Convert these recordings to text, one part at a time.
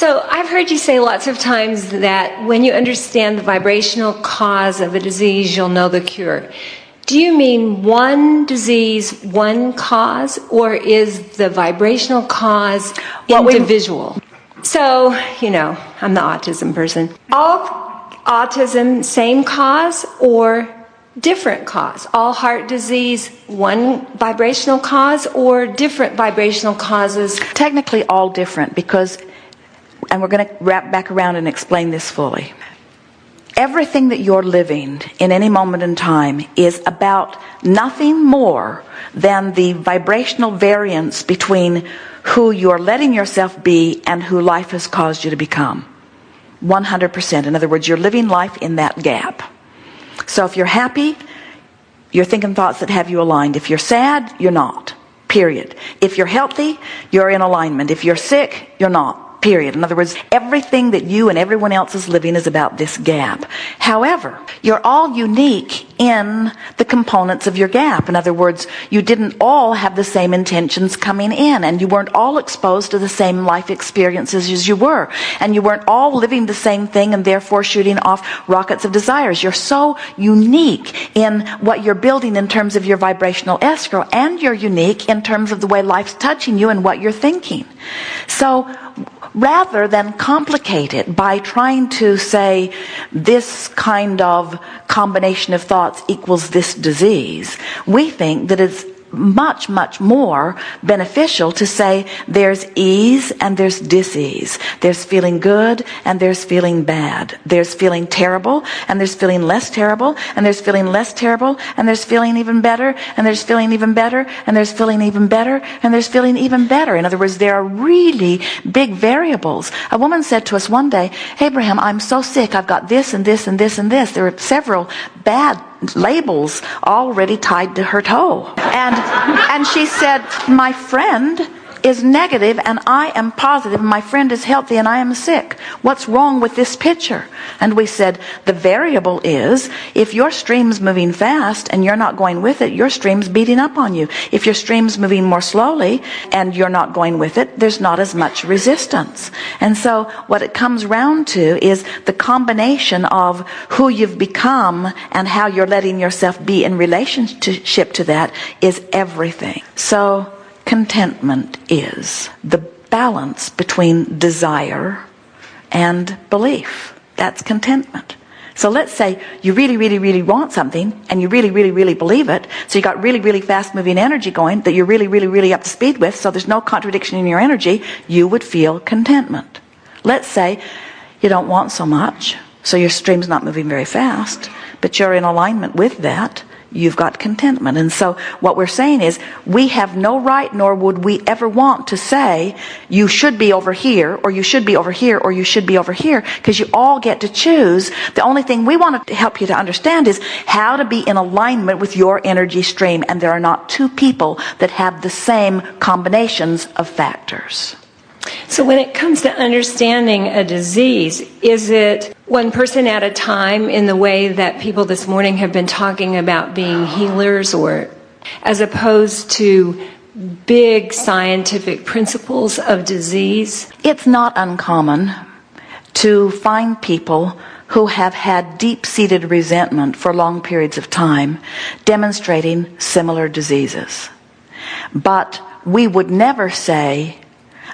So I've heard you say lots of times that when you understand the vibrational cause of a disease, you'll know the cure. Do you mean one disease, one cause, or is the vibrational cause individual? So, you know, I'm the autism person. All autism, same cause or different cause? All heart disease, one vibrational cause or different vibrational causes? Technically all different because, and we're going to wrap back around and explain this fully. Everything that you're living in any moment in time is about nothing more than the vibrational variance between who you're letting yourself be and who life has caused you to become. 100%. In other words, you're living life in that gap. So if you're happy, you're thinking thoughts that have you aligned. If you're sad, you're not. Period. If you're healthy, you're in alignment. If you're sick, you're not. Period. In other words, everything that you and everyone else is living is about this gap. However, you're all unique in the components of your gap. In other words, you didn't all have the same intentions coming in, and you weren't all exposed to the same life experiences as you were, and you weren't all living the same thing and therefore shooting off rockets of desires. You're so unique in what you're building in terms of your vibrational escrow, and you're unique in terms of the way life's touching you and what you're thinking. So rather than complicate it by trying to say this kind of combination of thoughts equals this disease, we think that it's much, much more beneficial to say there's ease and there's dis-ease. There's feeling good and there's feeling bad. There's feeling terrible and there's feeling less terrible, and there's feeling less terrible, and there's feeling even better, and there's feeling even better, and there's feeling even better, and there's feeling even better. In other words, there are really big variables. A woman said to us one day, "Abraham, I'm so sick. I've got this and this and this and this." There were several bad labels already tied to her toe. And she said, "My friend is negative and I am positive. My friend is healthy and I am sick. What's wrong with this picture?" And we said, the variable is, if your stream's moving fast and you're not going with it, your stream's beating up on you. If your stream's moving more slowly and you're not going with it, there's not as much resistance. And so what it comes round to is the combination of who you've become and how you're letting yourself be in relationship to that is everything. So contentment is the balance between desire and belief. That's contentment. So let's say you really, really, really want something and you really, really, really believe it. So you got really, really fast moving energy going that you're really, really, really up to speed with. So there's no contradiction in your energy. You would feel contentment. Let's say you don't want so much. So your stream's not moving very fast, but you're in alignment with that. You've got contentment. And so what we're saying is we have no right, nor would we ever want to say you should be over here, or you should be over here, or you should be over here, because you all get to choose. The only thing we want to help you to understand is how to be in alignment with your energy stream, and there are not two people that have the same combinations of factors. So when it comes to understanding a disease, is it one person at a time in the way that people this morning have been talking about being healers, or as opposed to big scientific principles of disease? It's not uncommon to find people who have had deep-seated resentment for long periods of time demonstrating similar diseases. But we would never say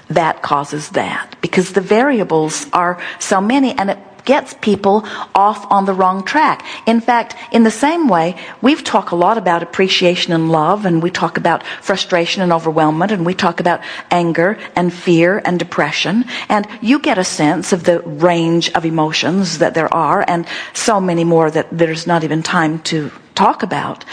that causes that, because the variables are so many, and it gets people off on the wrong track. In fact, in the same way, we've talked a lot about appreciation and love, and we talk about frustration and overwhelmment, and we talk about anger and fear and depression, and you get a sense of the range of emotions that there are, and so many more that there's not even time to talk about.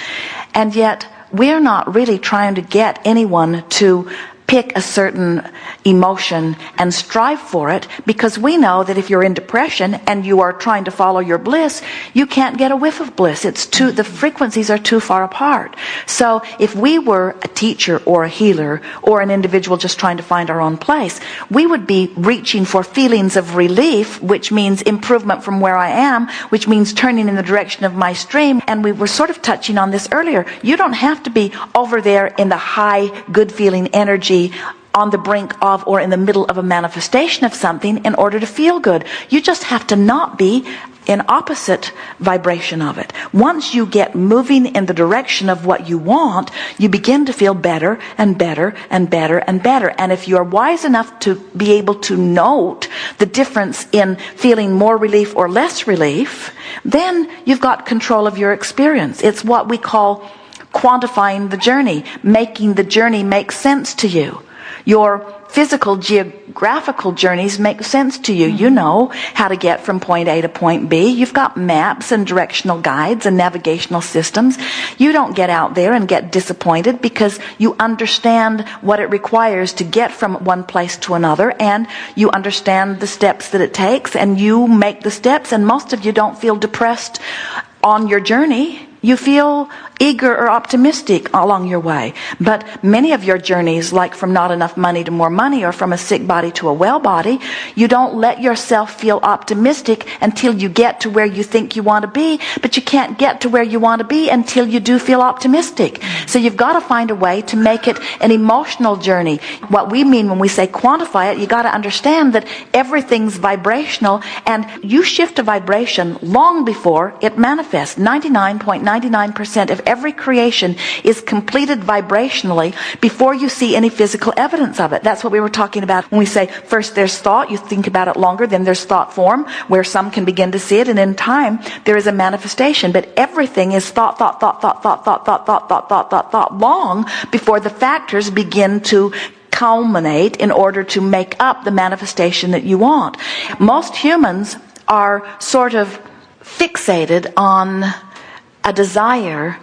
And yet we're not really trying to get anyone to pick a certain emotion and strive for it, because we know that if you're in depression and you are trying to follow your bliss, you can't get a whiff of bliss. The frequencies are too far apart. So if we were a teacher or a healer or an individual just trying to find our own place, we would be reaching for feelings of relief, which means improvement from where I am, which means turning in the direction of my stream. And we were sort of touching on this earlier. You don't have to be over there in the high, good feeling energy on the brink of or in the middle of a manifestation of something in order to feel good. You just have to not be in opposite vibration of it. Once you get moving in the direction of what you want, you begin to feel better and better and better and better. And if you're wise enough to be able to note the difference in feeling more relief or less relief, then you've got control of your experience. It's what we call quantifying the journey, making the journey make sense to you. Your physical, geographical journeys make sense to you. You know how to get from point A to point B. You've got maps and directional guides and navigational systems. You don't get out there and get disappointed because you understand what it requires to get from one place to another, and you understand the steps that it takes, and you make the steps, and most of you don't feel depressed on your journey. You feel eager or optimistic along your way. But many of your journeys, like from not enough money to more money, or from a sick body to a well body, you don't let yourself feel optimistic until you get to where you think you want to be, but you can't get to where you want to be until you do feel optimistic. So you've got to find a way to make it an emotional journey. What we mean when we say quantify it, you got to understand that everything's vibrational, and you shift a vibration long before it manifests. 99.99% of every creation is completed vibrationally before you see any physical evidence of it. That's what we were talking about when we say first there's thought, you think about it longer, then there's thought form, where some can begin to see it, and in time there is a manifestation. But everything is thought, long before the factors begin to culminate in order to make up the manifestation that you want. Most humans are sort of fixated on a desire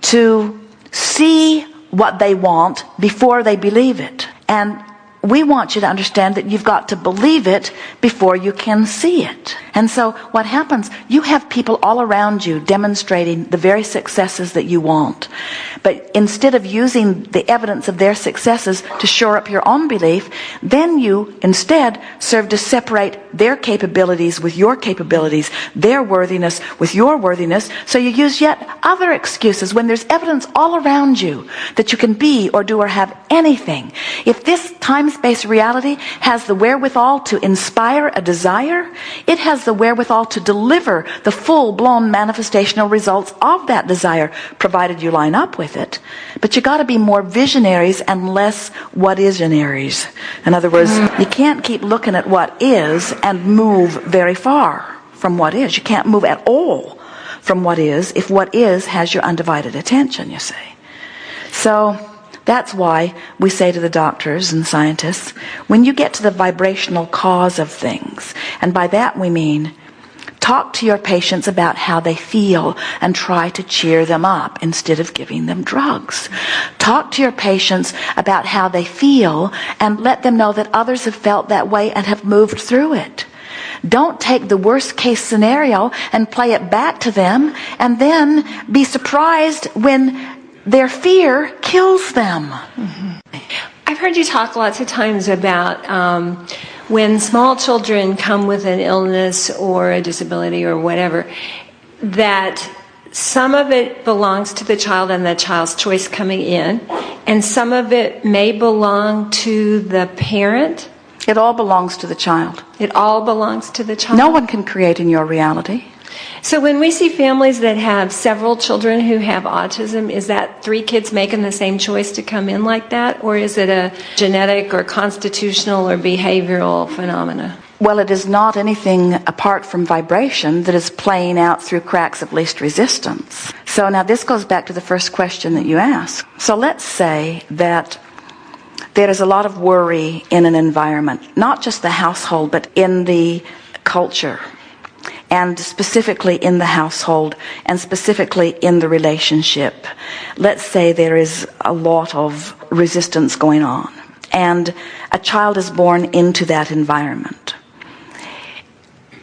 to see what they want before they believe it. And we want you to understand that you've got to believe it before you can see it. And so what happens, you have people all around you demonstrating the very successes that you want. But instead of using the evidence of their successes to shore up your own belief, then you instead serve to separate their capabilities with your capabilities, their worthiness with your worthiness. So you use yet other excuses when there's evidence all around you that you can be or do or have anything. If this time-space reality has the wherewithal to inspire a desire, it has the wherewithal to deliver the full-blown manifestational results of that desire, provided you line up with it. But you got to be more visionaries and less what-is-ionaries. In other words, you can't keep looking at what is and move very far from what is. You can't move at all from what is if what is has your undivided attention, you see. So that's why we say to the doctors and scientists, when you get to the vibrational cause of things, and by that we mean talk to your patients about how they feel and try to cheer them up instead of giving them drugs. Talk to your patients about how they feel and let them know that others have felt that way and have moved through it. Don't take the worst case scenario and play it back to them and then be surprised when their fear kills them. I've heard you talk lots of times about when small children come with an illness or a disability or whatever, that some of it belongs to the child and the child's choice coming in, and some of it may belong to the parent. It all belongs to the child. It all belongs to the child. No one can create in your reality. So when we see families that have several children who have autism, is that 3 kids making the same choice to come in like that? Or is it a genetic or constitutional or behavioral phenomena? Well, it is not anything apart from vibration that is playing out through cracks of least resistance. So now this goes back to the first question that you asked. So let's say that there is a lot of worry in an environment, not just the household, but in the culture, and specifically in the household, and specifically in the relationship. Let's say there is a lot of resistance going on, and a child is born into that environment.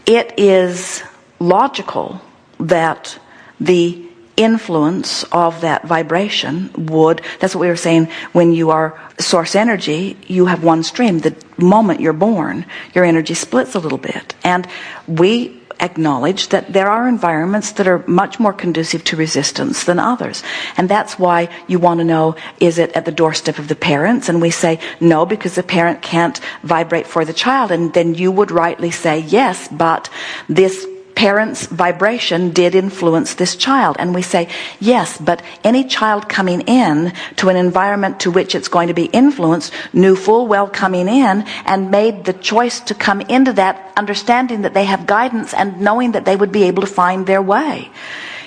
It is logical that the influence of that vibration would, that's what we were saying, when you are source energy, you have one stream. The moment you're born, your energy splits a little bit. And we acknowledge that there are environments that are much more conducive to resistance than others. And that's why you want to know, is it at the doorstep of the parents? And we say, no, because the parent can't vibrate for the child. And then you would rightly say, yes, but this parent's vibration did influence this child. And we say, yes, but any child coming in to an environment to which it's going to be influenced knew full well coming in and made the choice to come into that understanding that they have guidance and knowing that they would be able to find their way.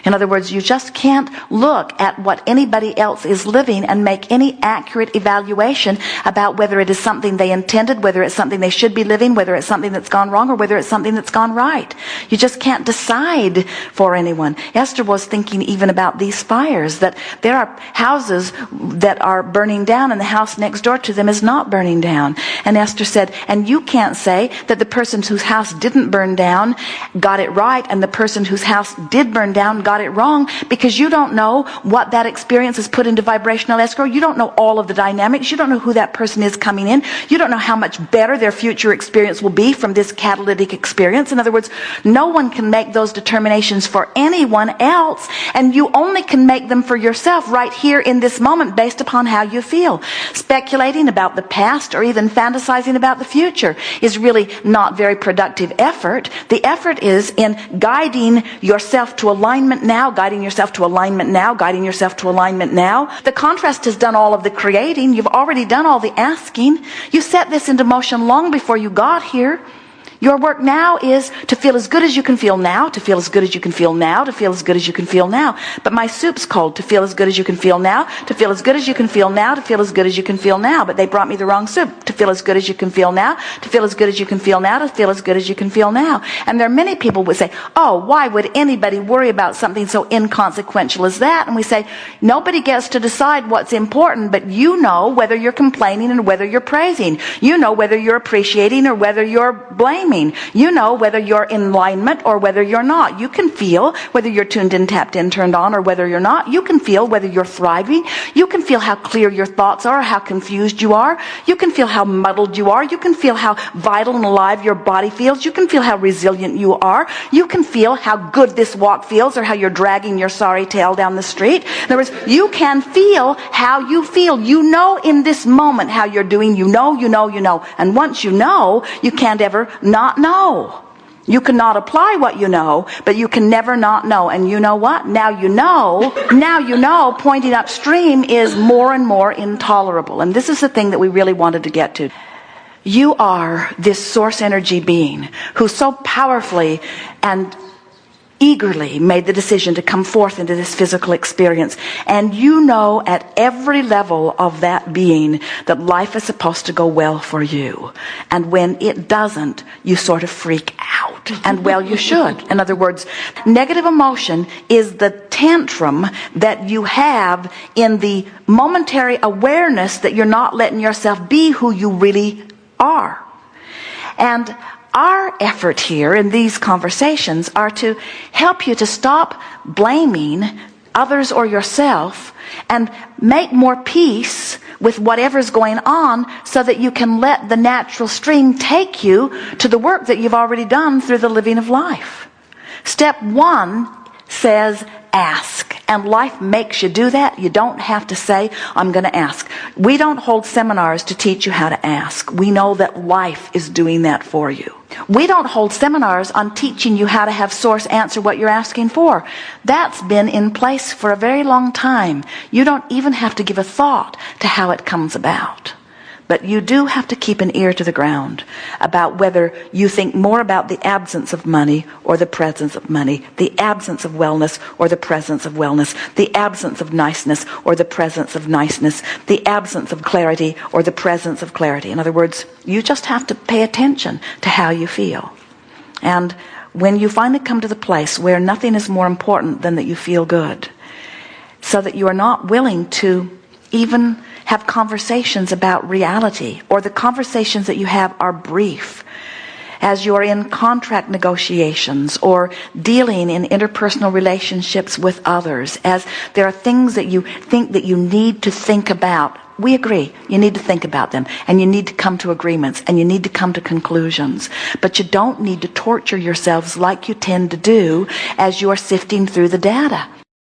In other words, you just can't look at what anybody else is living and make any accurate evaluation about whether it is something they intended, whether it's something they should be living, whether it's something that's gone wrong, or whether it's something that's gone right. You just can't decide for anyone. Esther was thinking even about these fires, that there are houses that are burning down and the house next door to them is not burning down. And Esther said, and you can't say that the person whose house didn't burn down got it right and the person whose house did burn down got it wrong, because you don't know what that experience has put into vibrational escrow. You don't know all of the dynamics. You don't know who that person is coming in. You don't know how much better their future experience will be from this catalytic experience. In other words, no one can make those determinations for anyone else, and you only can make them for yourself right here in this moment based upon how you feel. Speculating about the past or even fantasizing about the future is really not very productive effort. The effort is in guiding yourself to alignment now, guiding yourself to alignment now, guiding yourself to alignment now. The contrast has done all of the creating. You've already done all the asking. You set this into motion long before you got here. Your work now is to feel as good as you can feel now, to feel as good as you can feel now, to feel as good as you can feel now. But my soup's cold. To feel as good as you can feel now, to feel as good as you can feel now, to feel as good as you can feel now. But they brought me the wrong soup. To feel as good as you can feel now, to feel as good as you can feel now, to feel as good as you can feel now. And there are many people who would say, oh, why would anybody worry about something so inconsequential as that? And we say, nobody gets to decide what's important, but you know whether you're complaining and whether you're praising. You know whether you're appreciating or whether you're blaming. You know whether you're in alignment or whether you're not. You can feel whether you're tuned in, tapped in, turned on, or whether you're not. You can feel whether you're thriving. You can feel how clear your thoughts are, how confused you are. You can feel how muddled you are. You can feel how vital and alive your body feels. You can feel how resilient you are. You can feel how good this walk feels or how you're dragging your sorry tail down the street. In other words, you can feel how you feel. You know in this moment how you're doing. You know. And once you know, you can't ever not know. You cannot apply what you know, but you can never not know. And you know what? Now you know pointing upstream is more and more intolerable. And this is the thing that we really wanted to get to. You are this source energy being who so powerfully and eagerly made the decision to come forth into this physical experience. And you know at every level of that being that life is supposed to go well for you. And when it doesn't, you sort of freak out. And well, you should. In other words, negative emotion is the tantrum that you have in the momentary awareness that you're not letting yourself be who you really are. And our effort here in these conversations are to help you to stop blaming others or yourself and make more peace with whatever's going on so that you can let the natural stream take you to the work that you've already done through the living of life. Step 1 says ask. And life makes you do that. You don't have to say, I'm going to ask. We don't hold seminars to teach you how to ask. We know that life is doing that for you. We don't hold seminars on teaching you how to have Source answer what you're asking for. That's been in place for a very long time. You don't even have to give a thought to how it comes about. But you do have to keep an ear to the ground about whether you think more about the absence of money or the presence of money, the absence of wellness or the presence of wellness, the absence of niceness or the presence of niceness, the absence of clarity or the presence of clarity. In other words, you just have to pay attention to how you feel. And when you finally come to the place where nothing is more important than that you feel good, so that you are not willing to even have conversations about reality, or the conversations that you have are brief, as you're in contract negotiations or dealing in interpersonal relationships with others, as there are things that you think that you need to think about we agree. You need to think about them, and you need to come to agreements, and you need to come to conclusions. But you don't need to torture yourselves like you tend to do as you're sifting through the data.